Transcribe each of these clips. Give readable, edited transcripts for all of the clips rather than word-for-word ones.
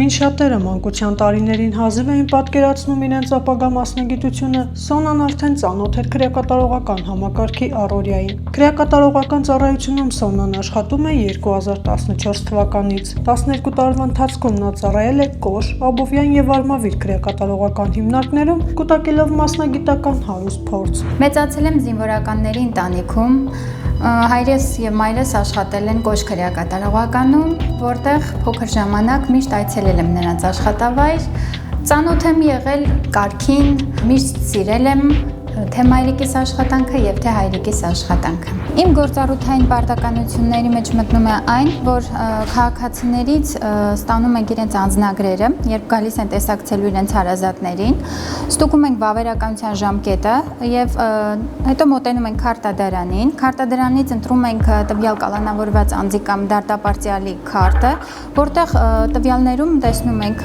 Մինչ շատերը մանկության տարիներին հազիվ էին պատկերացնում իրենց ապագա մասնագիտությունը, Սոնան արդեն ծանոթ էր քրեակատարողական համակարգի առօրյային։ Քրեակատարողական ծառայությունում Սոնան աշխատում է 2014 թվականից։ 12 տարվա ընթացքում նա ծառայել է Կոշ, Աբովյան եւ Արմավիր քրեակատարողական հիմնարկներում, կուտակելով մասնագիտական հարուստ փորձ։ Մեծացել եմ զինվորականների ընտանիքում։ Հայրս եւ մայրս աշխատել են Կոշ քրեակատարողականում, որտեղ փոքր ժամանակ միշտ այցելել եմ նրանց աշխատավայր, ծանոթ եմ եղել կարգին, միշտ սիրել եմ թե մայրիկիս աշխատանքը եւ թե հայրիկիս աշխատանքը։ Իմ գործառութային պարտականությունների մեջ մտնում է այն, որ քաղաքացիներից ստանում ենք իրենց անձնագրերը, երբ գալիս են տեսակցելու իրենց հարազատներին, ստուգում ենք վավերականության ժամկետը եւ հետո մոտենում ենք քարտադարանին։ Քարտադարանից ընտրում ենք տվյալ կալանավորված անձի կամ դարտապարտյալի քարտը, որտեղ տվյալներում տեսնում ենք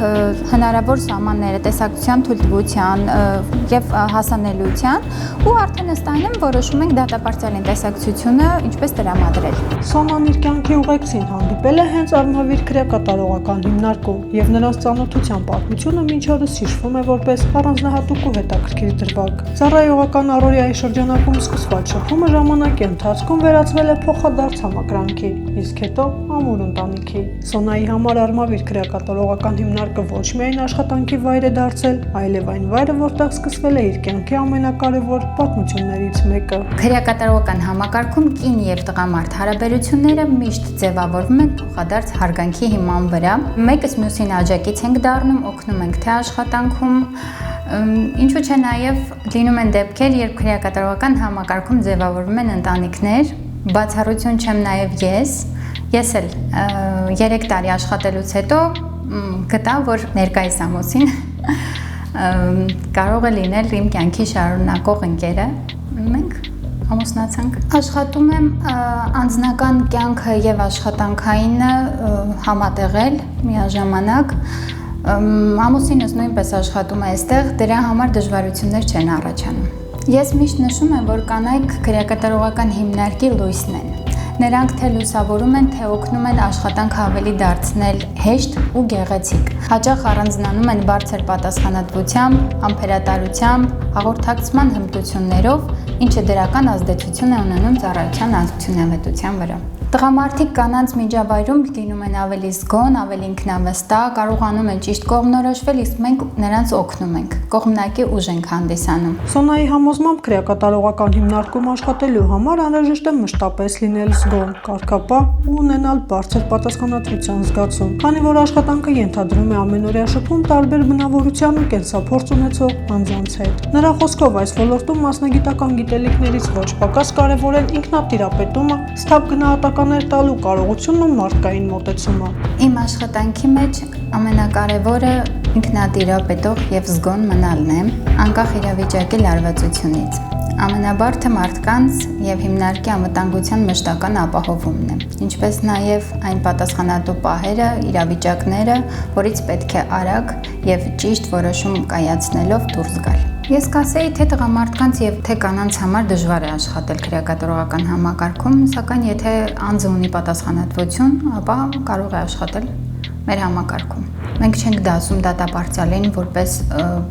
հնարավոր սահմանները տեսակցության, թույլտվության եւ հասանելիության ու արդեն ըստ այնմ որոշում ենք դատապարտյալին տեսակցությունը ինչպես տրամադրել։ Սոնան իր կյանքի ուղեկցին հանդիպել է հենց Արմավիր քրեակատարողական հիմնարկում եւ նրանց ծանոթության պատմությունը մինչ օրս հիշվում է որպես առանձնահատուկ ու հետաքրքիր դրվագ։ Ծառայողական առօրյայի շրջանակում սկսված շփումը ժամանակի ընթացքում վերածվել է փոխադարձ համակրանքի, իսկ հետո ամուր ընտանիքի։ Սոնայի համար Արմավիր քրեակատարողական հիմնարկը ոչ միայն աշխատանքի վայր է դարձել, այլև այն վայրը, որտեղ սկսվել է իր կյանքի ամենակարևոր պատմություններից մեկը։ Քրեակատարողական համակարգում կին եւ տղամարդ հարաբերությունները միշտ ձևավորվում են փոխադարձ հարգանքի հիման վրա։ Մեկս մյուսին աջակից ենք դառնում, օգնում ենք թե աշխատանքում, ինչու՞ չէ նաեւ լինում են դեպքեր, երբ քրեակատարողական համակարգում ձևավորվում են ընտանիքներ, բացառություն չեմ նաեւ ես էլ 3 տարի աշխատելուց հետո գտա, որ ներկայիս ամուսին կարող է լինել իմ կյանքի շարունակող ընկերը, մենք ամուսնացանք։ Աշխատում եմ անձնական կյանքը եւ աշխատանքայինը համատեղել միաժամանակ։ Ամուսինս նույնպես աշխատում է այստեղ, դրա համար դժվարություններ չեն առաջանում։ Ես միշտ նշում եմ, որ կանայք քրեակատարողական հիմնարկի լույսն են։ Նրանք թե լուսավորում են, թե օգնում են աշխատանքը ավելի դարձնել հեշտ ու գեղեցիկ։ Հաճախ առանձնանում են բարձր պատասխանատվությամբ, համբերատարությամբ, հաղորդակցման հմտություններով, ինչը դրական ազդեցություն է ունենում ծառայության արդյունավետության վրա։ Տղամարդիկ կանանց միջավայրում լինում են ավելի զգոն, ավելի ինքնավստահ, կարողանում են ճիշտ կողմնորոշվել, իսկ մենք նրանց օգնում ենք, կողմնակի ուժ ենք հանդիսանում։ Սոնայի համոզմամբ քրեակատարողական հիմնարկում աշխատելու համար անհրաժեշտ է մշտապես լինել զգոն, կարգապահ ու ունենալ բարձր պատասխանատվության զգացում, քանի որ աշխատանքը ենթադրում է ամենօրյա շփում տարբեր բնավորության ու կենսափորձ ունեցող անձանց հետ։ Նրա խոսքով այս ոլորտում մասնագիտական գիտելիքներից ոչ պակաս կարևոր են ինքնատիրապետումը, ստապ գնահատականներ տալու կարողությունն ու մարդկային մոտեցումը։ Իմ աշխատանքի մեջ ամենակարևորը ինքնատիրապետող եւ զգոն մնալն է, անկախ իրավիճակի լարվածությունից։ Ամենաբարդը մարդկանց եւ հիմնարկի անվտանգության մշտական ապահովումն է, ինչպես նաեւ այն պատասխանատու պահերը, իրավիճակները, որից պետք է արագ եւ ճիշտ որոշում կայացնելով դուրս գալ։ Ես կասեի, թե տղամարդկանց եւ թե կանանց համար դժվար է աշխատել քրեակատարողական համակարգում, սակայն եթե անձը ունի պատասխանատվություն, ապա կարող է աշխատել մեր համակարգում։ Մենք չենք դասում դատապարտյալին որպես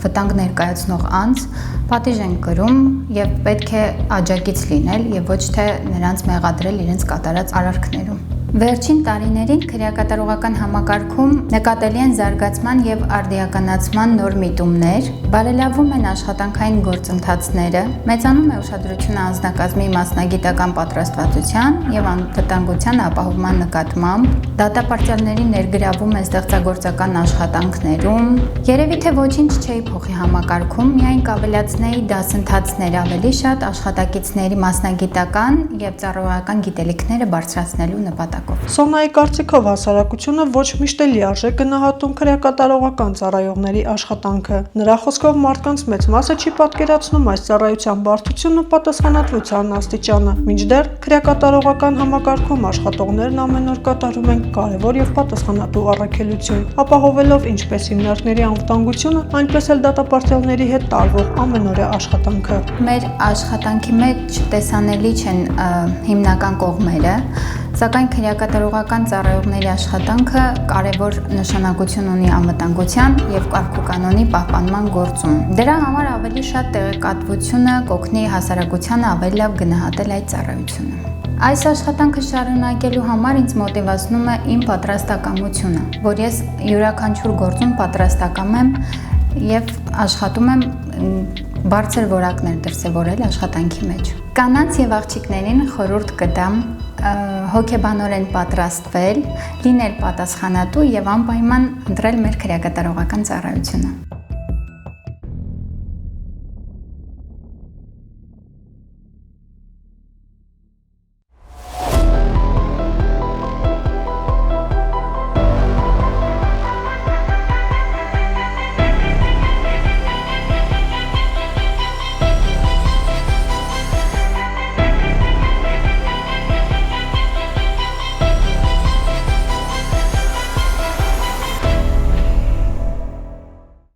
վտանգ ներկայացնող անձ, պատիժ ենք կրում եւ պետք է աջակից լինել եւ ոչ թե նրանց մեղադրել իրենց կատարած արարքներում։ Վերջին տարիներին քրեակատարողական համակարգում նկատելի են զարգացման եւ արդիականացման նոր միտումներ, բարելավում են աշխատանքային գործընթացները, մեծանում է ուշադրությունը անձնակազմի մասնագիտական պատրաստվածության եւ անվտանգության ապահովման նկատմամբ, դատապարտյալների ներգրավում է ստեղծագործական աշխատանքներում։ Երևի թե ոչինչ չէի փոխի համակարգում, միայն կավելացնեի դասընթացներ ավելի շատ աշխատակիցների մասնագիտական եւ ծառայողական գիտելիքները բարձրացնելու նպատակով։ Սոնայի կարծիքով հասարակությունը ոչ միշտ է լիարժեք գնահատում քրեակատարողական ծառայողների աշխատանքը։ Նրա խոսքով մարդկանց մեծ մասը չի պատկերացնում այս ծառայության բարդությունն ու պատասխանատվության աստիճանը, մինչդեռ քրեակատարողական համակարգում աշխատողներն ամեն օր կատարում են կարևոր եւ պատասխանատու առաքելություն, ապահովելով ինչպես հիմնարկների անվտանգությունը, այնպես էլ դատապարտյալների հետ տարվող ամենօրյա աշխատանքը։ Մեր աշխատանքի մեջ տեսանելի չեն հիմնական կողմերը, Սակայն քրեակատարողական ծառայողների աշխատանքը կարևոր նշանակություն ունի անվտանգության եւ կարգուկանոնի պահպանման գործում։ Դրա համար ավելի շատ տեղեկատվությունը կօգնի հասարակությանը ավելի լավ գնահատել այդ ծառայությունը։ Այս աշխատանքը շարունակելու համար ինձ մոտիվացնում է իմ պատրաստակամությունը, որ ես յուրաքանչյուր գործում պատրաստակամ եմ եւ աշխատում եմ բարձր որակներ դրսևորել աշխատանքի մեջ։ Կանանց եւ աղջիկներին խորհուրդ կտամ հոգեբանորեն պատրաստվել, լինել պատասխանատու եւ անպայման ընտրել մեր քրեակատարողական ծառայությունը։